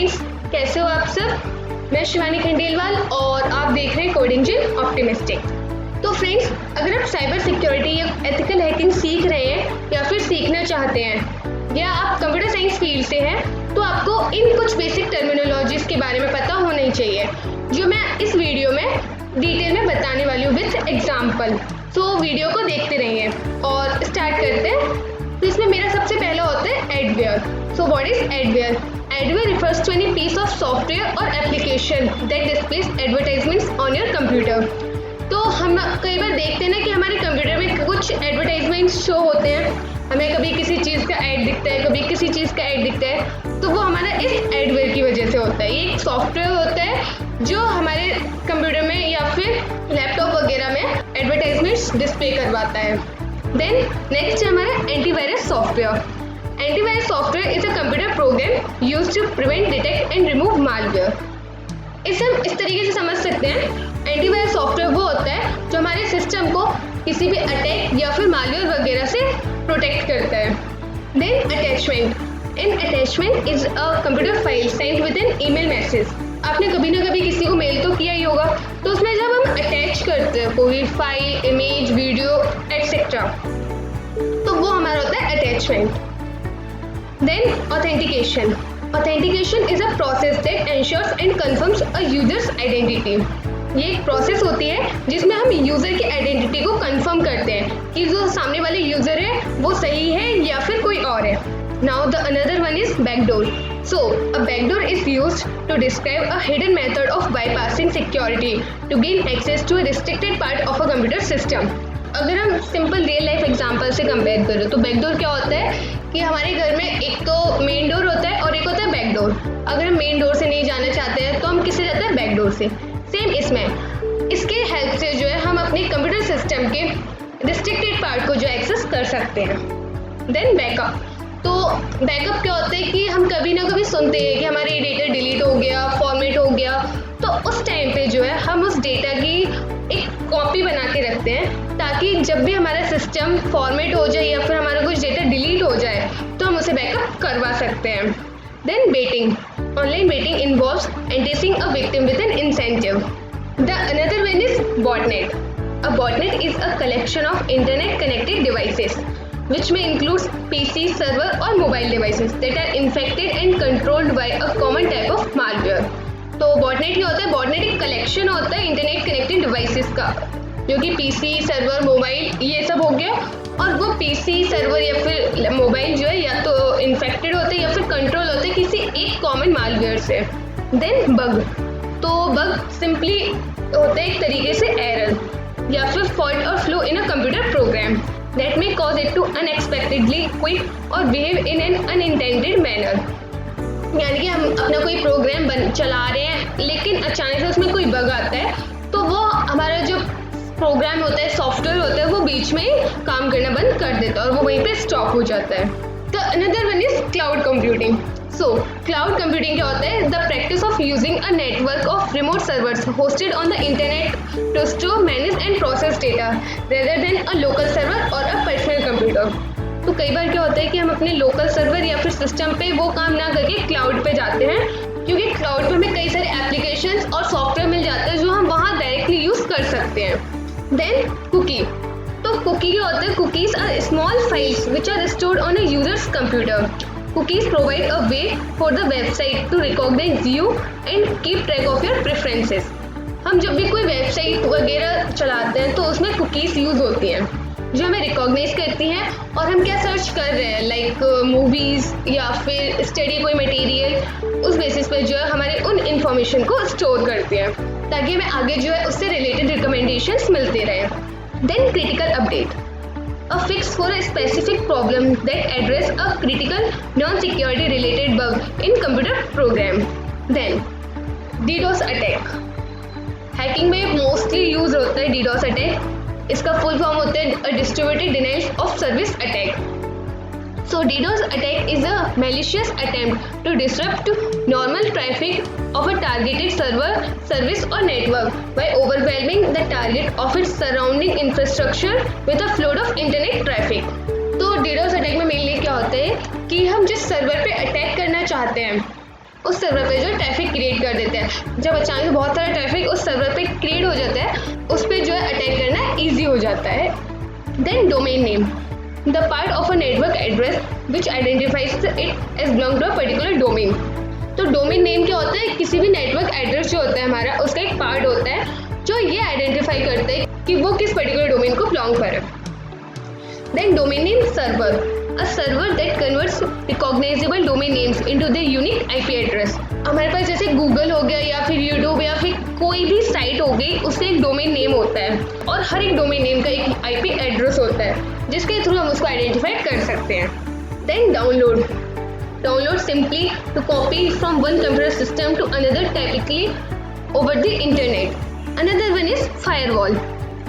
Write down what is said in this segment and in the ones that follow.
Friends, कैसे हो आप सब। मैं शिवानी खंडेलवाल और आप देख रहे हैं कोड इंजन ऑप्टिमिस्टिक। तो फ्रेंड्स, अगर आप साइबर सिक्योरिटी या एथिकल हैकिंग सीख रहे हैं या फिर सीखना चाहते हैं या आप कंप्यूटर साइंस फील्ड से हैं, तो आपको इन कुछ बेसिक टर्मिनोलॉजीज के बारे में पता होना ही चाहिए, जो मैं इस वीडियो में डिटेल में बताने वाली हूँ विद एग्जाम्पल। तो वीडियो को देखते रहिए और स्टार्ट करते हैं। तो इसमें मेरा सबसे पहला होता है adware. So what is adware? Adware refers to any piece of software or application that displays advertisements on your computer. तो हम कई बार देखते हैं ना कि हमारे कंप्यूटर में कुछ एडवर्टाइजमेंट्स शो होते हैं, हमें कभी किसी चीज़ का ऐड दिखता है, कभी किसी चीज़ का ऐड दिखता है, तो वो हमारा इस एडवेयर की वजह से होता है। ये एक सॉफ्टवेयर होता है जो हमारे कंप्यूटर में या फिर लैपटॉप वगैरह में एडवर्टाइजमेंट्स डिस्प्ले करवाता है। देन नेक्स्ट है हमारा antivirus software. Antivirus software is a computer program used to prevent, detect and remove malware. इसे हम इस तरीके से समझ सकते हैं, एंटीवायरस सॉफ्टवेयर वो होता है जो हमारे सिस्टम को किसी भी अटैक या फिर मालवेयर वगैरह से प्रोटेक्ट करता है। Then attachment. An attachment is a computer file sent with an email message. आपने कभी ना कभी किसी को मेल तो किया ही होगा, तो उसमें जब हम अटैच करते हैं कोई फाइल, इमेज, वीडियो एटसेट्रा, तो वो हमारा होता है attachment. Then authentication. Authentication is a process that ensures and confirms a user's identity. ये एक प्रोसेस होती है जिसमें हम यूज़र की आइडेंटिटी को कंफर्म करते हैं कि जो सामने वाले यूज़र है वो सही है या फिर कोई और है। Now the another one is backdoor. So a backdoor is used to describe a hidden method of bypassing security to gain access to a restricted part of a computer system. अगर हम सिंपल रियल लाइफ एग्जांपल से compare करें तो backdoor क्या होता है कि हमारे घर में एक तो मेन डोर होता है और एक होता है बैकडोर। अगर हम मेन डोर से नहीं जाना चाहते हैं तो हम किससे जाते हैं? बैकडोर से। सेम इसमें इसके हेल्प से जो है हम अपने कंप्यूटर सिस्टम के रिस्ट्रिक्टेड पार्ट को जो एक्सेस कर सकते हैं। Then backup. तो बैकअप क्या होता है कि हम कभी ना कभी सुनते हैं कि हमारे डेटा डिलीट हो गया, फॉर्मेट हो गया, तो उस टाइम पे जो है हम उस डेटा की एक कॉपी बना के रखते हैं ताकि जब भी हमारा सिस्टम फॉर्मेट हो जाए या फिर हमारा कुछ डेटा डिलीट हो जाए तो हम उसे बैकअप करवा सकते हैं। Then betting. Online betting involves enticing a victim with an incentive. The another one is botnet. A botnet is a collection of internet connected devices which may include PC, server और mobile devices that are infected and controlled by a common type of malware. तो botnet क्या होता है? Botnet एक collection होता है internet connected devices का, जो कि पीसी, सर्वर, मोबाइल ये सब हो गया, और वो पीसी, सर्वर या फिर मोबाइल जो है या तो इन्फेक्टेड होते हैं या फिर कंट्रोल होते हैं किसी एक कॉमन मालवेयर से। Then bug. तो बग सिंपली होता है एक तरीके से एरर या फिर फॉल्ट और flow in a computer program that may cause it to unexpectedly quit or behave in an unintended manner. यानी कि हम अपना कोई प्रोग्राम चला रहे हैं लेकिन अचानक से उसमें कोई बग आता है तो वो हमारा जो प्रोग्राम होता है, सॉफ्टवेयर होता है, वो बीच में ही काम करना बंद कर देता है और वो वहीं पे स्टॉप हो जाता है। तो another one is cloud computing. So cloud computing क्या होता है? The practice of using a network of remote servers hosted on the internet to store, manage and process data rather than a local server or a personal computer. तो कई बार क्या होता है कि हम अपने लोकल सर्वर या फिर सिस्टम पे वो काम ना करके क्लाउड पे जाते हैं, क्योंकि क्लाउड पे हमें कई सारे एप्लीकेशंस और सॉफ्टवेयर मिल जाते हैं जो हम वहाँ डायरेक्टली यूज़ कर सकते हैं। Then cookie. तो कुकी क्या होता है? Cookies are small files which are stored on a user's computer. Cookies provide a way for the website to recognize you and keep track of your preferences. हम जब भी कोई वेबसाइट वगैरह चलाते हैं तो उसमें कुकीज़ यूज़ होती हैं जो हमें रिकॉग्नाइज करती हैं और हम क्या सर्च कर रहे हैं, लाइक मूवीज़ या फिर स्टडी कोई मटेरियल, उस बेसिस पे जो है हमारे उन इंफॉर्मेशन को स्टोर करती हैं ताकि हमें आगे जो है उससे रिलेटेड रिकमेंडेशंस मिलते रहें। Then critical update. A fix for a specific problem that address a critical non-security related bug in computer program. Then DDoS attack. Hacking में मोस्टली यूज होता है DDoS अटैक। इसका फुल फॉर्म होता है distributed denial of service attack. So DDoS attack is a malicious attempt to disrupt normal traffic of a targeted server, service or network by overwhelming the target of its surrounding infrastructure with a flood of internet traffic. तो DDoS attack में mainly क्या होता है कि हम जिस server पे attack करना चाहते हैं उस सर्वर पे जो ट्रैफिक क्रिएट कर देते हैं। जब अचानक से बहुत सारा ट्रैफिक उस सर्वर पे क्रिएट हो जाता है, उस पर जो है अटैक करना ईजी हो जाता है। Then domain name, the part of a network address which identifies it as belong to a particular domain. तो डोमेन नेम क्या होता है? किसी भी नेटवर्क एड्रेस जो होता है हमारा, उसका एक पार्ट होता है जो ये आइडेंटिफाई करता है कि वो किस पर्टिकुलर डोमेन को बिलोंग करे। Then domain name server, a server that converts recognizable domain names into their unique IP address। हमारे पास जैसे गूगल हो गया या फिर यूट्यूब या फिर कोई भी साइट हो गई, उससे एक डोमेन नेम होता है और हर एक डोमेन नेम का एक IP एड्रेस होता है जिसके थ्रू हम उसको आइडेंटिफाई कर सकते हैं। Then download, download simply to copy from one computer system to another, typically over the internet. Another one is firewall.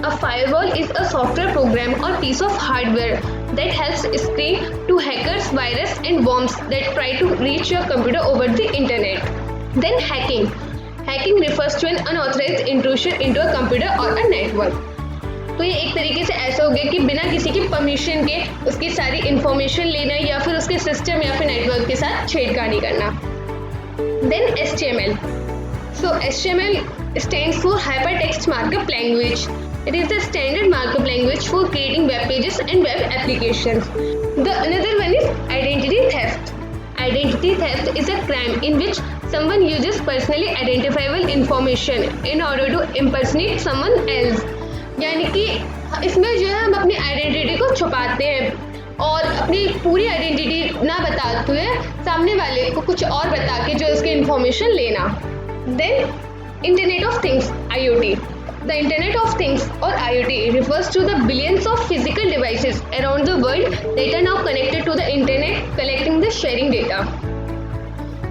A firewall is a software program or piece of hardware that helps screen to hackers, virus and worms that try to reach your computer over the internet. Then hacking. Hacking refers to an unauthorized intrusion into a computer or a network. तो ये एक तरीके से ऐसा हो गया कि बिना किसी की परमिशन के उसकी सारी इंफॉर्मेशन लेना या फिर उसके सिस्टम या फिर नेटवर्क के साथ छेड़खानी करना। Then HTML. So HTML stands for Hypertext Markup Language. It is the standard markup language for creating web pages and web applications. The another one is identity theft. Identity theft is a crime in which someone uses personally identifiable information in order to impersonate someone else. यानी कि इसमें जो है हम अपनी identity को छुपाते हैं और अपनी पूरी आइडेंटिटी ना बताते हुए सामने वाले को कुछ और बता के जो उसकी इंफॉर्मेशन लेना। Then Internet of Things, IoT. The Internet of Things or IoT refers to the billions of physical devices around the world that are now connected to the internet, collecting the sharing data.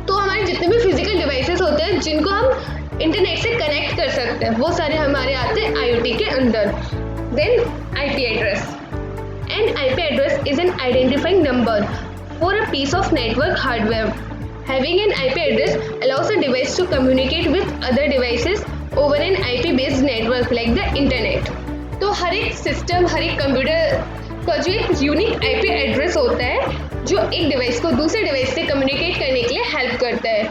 तो हमारे जितने भी physical devices होते हैं जिनको हम internet से connect कर सकते हैं, वो सारे हमारे आते हैं IoT के अंदर। Then IP address. An IP address is an identifying number for a piece of network hardware. Having an IP address allows a device to communicate with other devices over an IP-based network like the internet. तो हर एक system, हर एक computer का जो एक unique IP address होता है जो एक डिवाइस को दूसरे डिवाइस से कम्युनिकेट करने के लिए हेल्प करता है।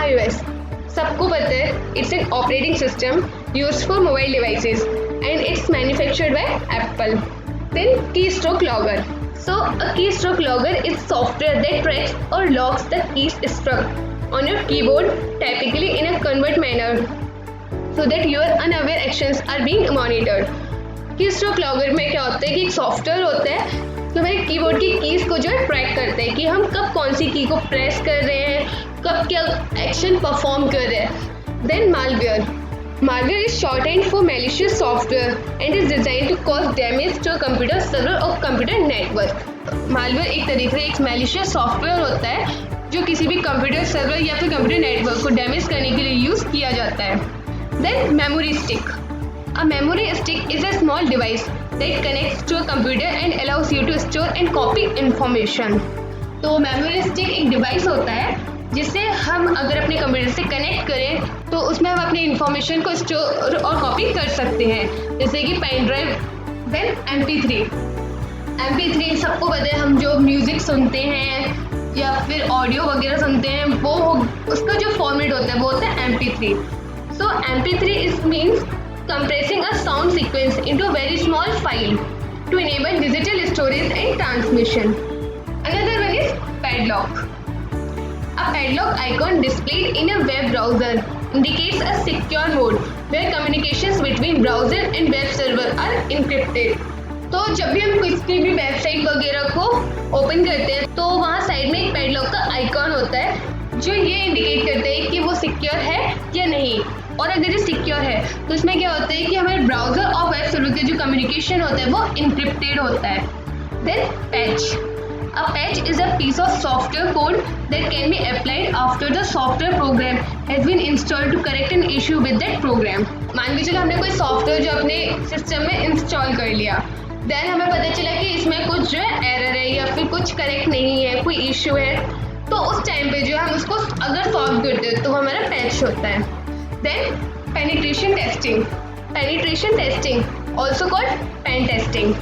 iOS सबको पता है, it's an operating system used for mobile devices and it's manufactured by Apple. Then keystroke logger. So a keystroke logger is software that tracks or logs the keys struck on your keyboard, typically in a covert manner, so that your unaware actions are being monitored. Keystroke logger में क्या होता है कि एक software होता है जो हमारे कीबोर्ड की कीज को जो है ट्रैक करता है कि हम कब कौन सी की को प्रेस कर रहे हैं, कब क्या एक्शन परफॉर्म कर रहे हैं। Then malware. Malware is shorthand for malicious software and is designed to cause damage to a computer server or computer network. Malware एक तरीके से एक malicious software होता है जो किसी भी कंप्यूटर सर्वर या फिर कंप्यूटर नेटवर्क को डैमेज करने के लिए यूज किया जाता है। Then memory stick. A memory stick is a small device that connects to a computer and allows you to store and copy information. तो memory stick एक डिवाइस होता है जिससे हम अगर अपने कंप्यूटर से कनेक्ट करें तो उसमें हम अपनी इंफॉर्मेशन को स्टोर और कॉपी कर सकते हैं, जैसे कि पेन ड्राइव। देन MP3 सबको पता है, हम जो म्यूजिक सुनते हैं या फिर ऑडियो वगैरह सुनते हैं वो उसका जो फॉर्मेट होता है वो होता है MP3। So MP3 is means compressing a sound sequence into very small file to enable digital storage and transmission. Another one is padlock. A padlock icon displayed in a web browser indicates a secure mode where communications between browser and web server are encrypted. तो जब भी हम किसी भी website वगैरह को open करते हैं तो वहाँ साइड में एक पैडलॉक का आइकॉन होता है जो ये इंडिकेट करता है कि वो सिक्योर है या नहीं, और अगर ये सिक्योर है तो इसमें क्या होता है कि हमारे ब्राउजर और वेब सर्वर के जो कम्युनिकेशन होता है वो इनक्रिप्टेड होता है। Then patch. A patch is a piece of software code that can be applied after the software program has been installed to correct an issue with that program. मान के चलो हमने कोई सॉफ्टवेयर जो अपने सिस्टम में इंस्टॉल कर लिया, देन हमें पता चला कि इसमें कुछ जो है एरर है या फिर कुछ करेक्ट नहीं है, कोई इश्यू है, तो उस टाइम पे जो है हम उसको अगर सॉल्व करते हैं तो हमारा पैच होता है। Then penetration testing. Penetration testing also called pen testing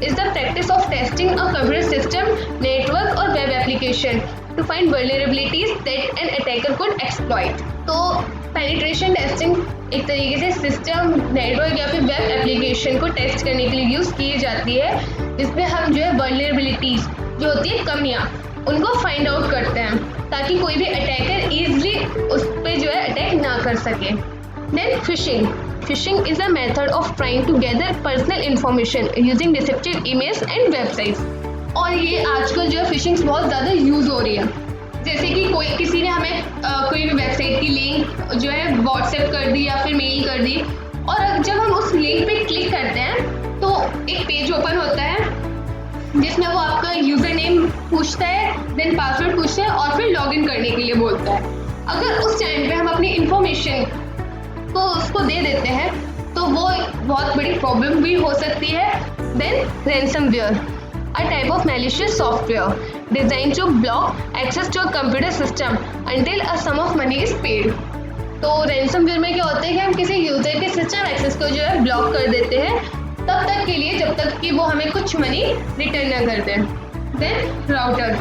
is the practice of testing a computer system, network or web application to find vulnerabilities that an attacker could exploit. तो penetration testing एक तरीके से system, network या फिर web application को test करने के लिए यूज़ की जाती है, जिसमें हम जो है वल्नरेबिलिटीज़ जो होती है कमियाँ, उनको फाइंड आउट करते हैं ताकि कोई भी अटैकर ईजिली उस पर जो है अटैक ना कर सके. Then phishing. Phishing is a method of trying to gather personal information using deceptive emails and websites. और ये आजकल जो है फिशिंग बहुत ज़्यादा यूज़ हो रही है. जैसे कि किसी ने हमें कोई भी वेबसाइट की लिंक जो है व्हाट्सएप कर दी या फिर मेल कर दी, और जब हम उस लिंक पे क्लिक करते हैं तो एक पेज ओपन होता है जिसमें वो आपका यूज़र नेम पूछता है, देन पासवर्ड पूछता है और फिर लॉगिन करने के लिए बोलता है. अगर उस टाइम पे हम अपनी इंफॉर्मेशन को उसको दे देते हैं तो वो बहुत बड़ी प्रॉब्लम भी हो सकती है. Then ransomware, a type of malicious software designed to block access to a computer system until a sum of money is paid. तो रैंसमवेयर में क्या होता है कि हम किसी यूजर के सिस्टम एक्सेस को जो है ब्लॉक कर देते हैं तब तक के लिए जब तक कि वो हमें कुछ मनी रिटर्न ना कर दें. Then router.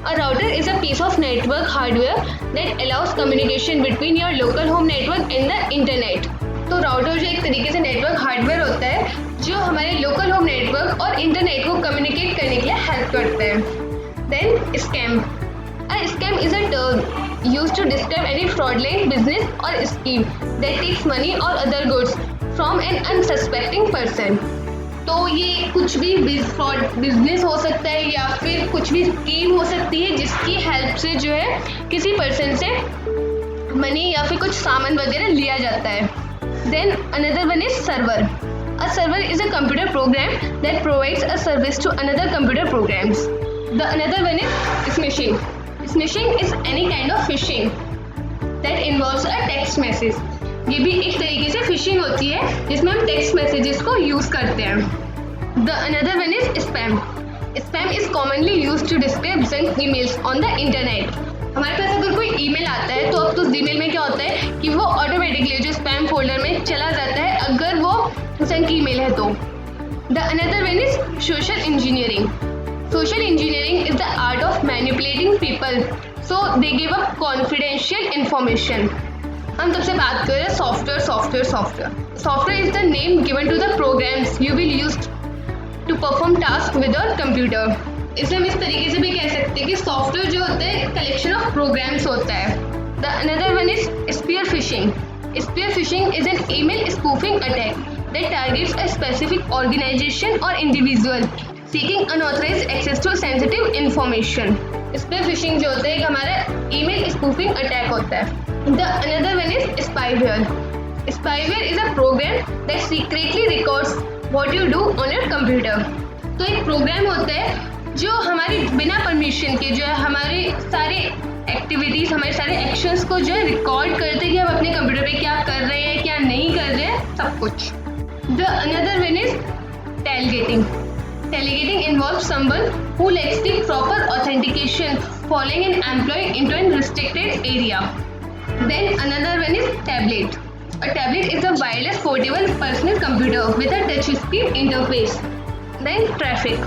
A router is a piece of network hardware that allows communication between your local home network and the internet. तो राउटर जो एक तरीके से नेटवर्क हार्डवेयर होता है जो हमारे लोकल होम नेटवर्क और इंटरनेट को कम्युनिकेट करने के लिए हेल्प करते हैं. Then scam. A scam is a term used to describe any fraudulent business or scheme that takes money or other goods from an unsuspecting person. तो ये कुछ भी फ्रॉड बिजनेस हो सकता है या फिर कुछ भी स्कीम हो सकती है जिसकी हेल्प से जो है किसी पर्सन से मनी या फिर कुछ सामान वगैरह लिया जाता है. Then another one is server. A server is a computer program that provides a service to another computer programs. The another one is smishing. Smishing is any kind of phishing that involves a text message. ये भी एक तरीके से fishing होती है जिसमें हम text messages को यूज़ करते हैं. The another one is spam. Spam is commonly used to describe junk emails on the internet. हमारे पास अगर कोई ईमेल आता है तो अब उस ईमेल में क्या होता है कि वो ऑटोमेटिकली जो स्पैम फोल्डर में चला जाता है अगर वो जंक ईमेल है तो. The another one is social engineering. Social engineering is the art of manipulating people so they give up confidential information. हम सबसे बात कर रहे हैं software. Software is the name given to the programs you will use to perform task with your computer. इसलिए हम इस तरीके से भी कह सकते हैं कि सॉफ्टवेयर जो होता है कलेक्शन ऑफ प्रोग्राम्स होता है. The another one is spear phishing. Spear phishing is an email spoofing attack that targets a specific organisation or individual seeking unauthorised access to sensitive information. Spear phishing जो होता है हमारा email spoofing attack होता है. The another one is spyware. Spyware is a program that secretly records what you do on your computer. तो एक programme होता है जो हमारी बिना परमिशन के जो है हमारे सारे एक्टिविटीज़, हमारे सारे एक्शंस को जो है रिकॉर्ड करते हैं कि हम अपने कंप्यूटर पे क्या कर रहे हैं, क्या नहीं कर रहे हैं, सब कुछ. The another one is tailgating. Tailgating involve someone who lacks the proper authentication following an employee into a restricted area. Then another one is tablet. A tablet is a wireless portable personal computer with a touch screen interface. Then traffic.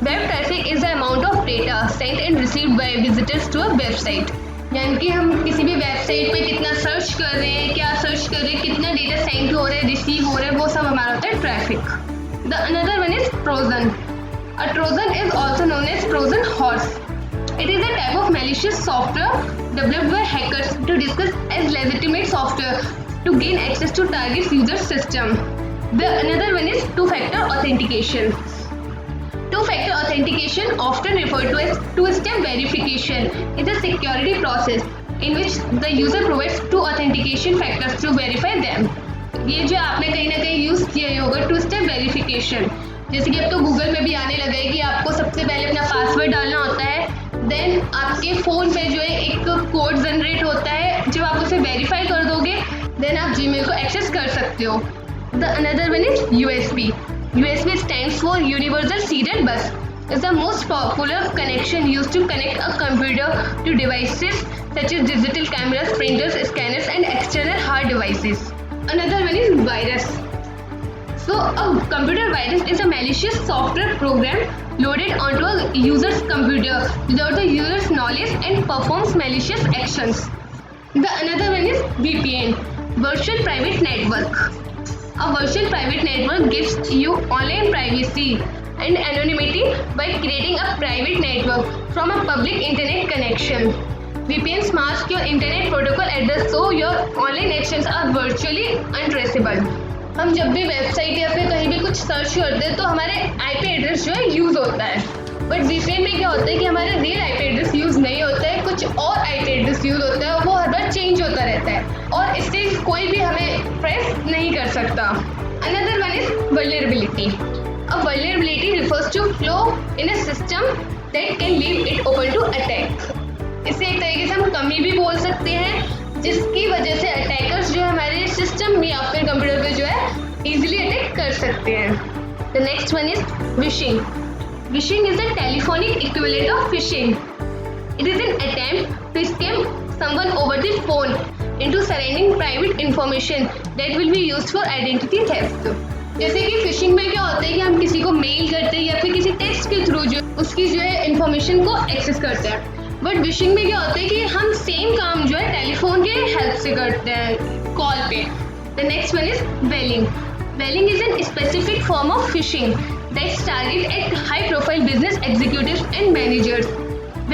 Web traffic is the amount of data sent and received by visitors to a website. यानी कि हम किसी भी website पे कितना search कर रहे हैं, क्या सर्च कर रहे हैं, कितना डेटा सेंड हो रहा है, रिसीव हो रहा है, वो सब हमारा होता है traffic. The another one is Trojan. A Trojan is also known as Trojan horse. It is a type of malicious software developed by hackers to disguise as legitimate software to gain access to target user system. The another one is two-factor authentication. Two-factor authentication, often referred to as two-step verification, is a security process in which the user provides two authentication factors to verify them. ये जो आपने कहीं ना कहीं use किया ही होगा to-step verification. जैसे कि अब तो गूगल में भी आने लगा है कि आपको सबसे पहले अपना पासवर्ड डालना होता है, देन आपके फ़ोन पे जो है एक कोड जनरेट होता है, जब आप उसे वेरीफाई कर दोगे देन आप जीमेल को एक्सेस कर सकते हो. The another one is USB. USB stands for Universal Serial Bus. It's the most popular connection used to connect a computer to devices such as digital cameras, printers, scanners and external hard devices. Another one is virus. So a computer virus is a malicious software program loaded onto a user's computer without the user's knowledge and performs malicious actions. The another one is VPN, Virtual Private Network. A virtual private network gives you online privacy and anonymity by creating a private network from a public internet connection. VPNs mask your internet protocol address so your online actions are virtually untraceable. हम जब भी website या फिर कहीं भी कुछ search करते हैं तो हमारे आईपी एड्रेस जो है यूज होता है, बट VPN में क्या होता है कि हमारा रियल आईपी एड्रेस यूज नहीं होता है, कुछ और आईपी एड्रेस यूज होता है, वो हर बार चेंज होता रहता है और इससे कोई भी हमें ट्रेस नहीं कर सकता. Another one is vulnerability. A vulnerability refers to flaw in a system that can leave it open to attack. इसे एक तरीके से हम कमी भी बोल सकते हैं जिसकी वजह से अटैकर्स जो हमारे सिस्टम या फिर कंप्यूटर पे जो है इजीली अटैक कर सकते हैं. The next one is phishing. Phishing is the telephonic equivalent of phishing. It is an attempt to scam someone over the phone into surrendering private information that will be used for identity theft. जैसे कि fishing में क्या होता है कि हम किसी को मेल करते हैं या फिर किसी टेक्स्ट के थ्रू जो उसकी जो है इंफॉर्मेशन को एक्सेस करते हैं, बट फिशिंग में क्या होता है कि हम सेम काम जो है टेलीफोन के हेल्प से करते हैं कॉल पे. The next one is whaling. Whaling is an specific form of phishing that's target at high profile business executives and managers.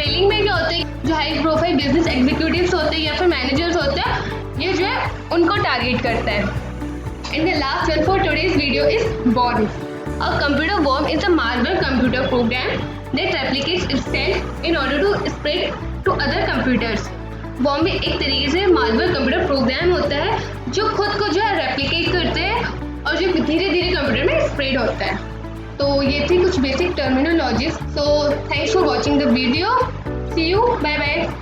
Whaling में क्या होता है, जो हाई प्रोफाइल बिजनेस एग्जीक्यूटिव्स होते हैं या फिर मैनेजर्स होते हैं, ये जो है उनको टारगेट करता है. And the last one for today's video is worm. A computer worm is a malware computer program that replicates itself in order to spread to other computers. worm भी एक तरीके से malware computer program होता है जो खुद को जो है replicate करते हैं और जो धीरे धीरे कंप्यूटर में स्प्रेड होता है. तो ये थी कुछ basic terminologies. So thanks for watching the video. See you. Bye bye.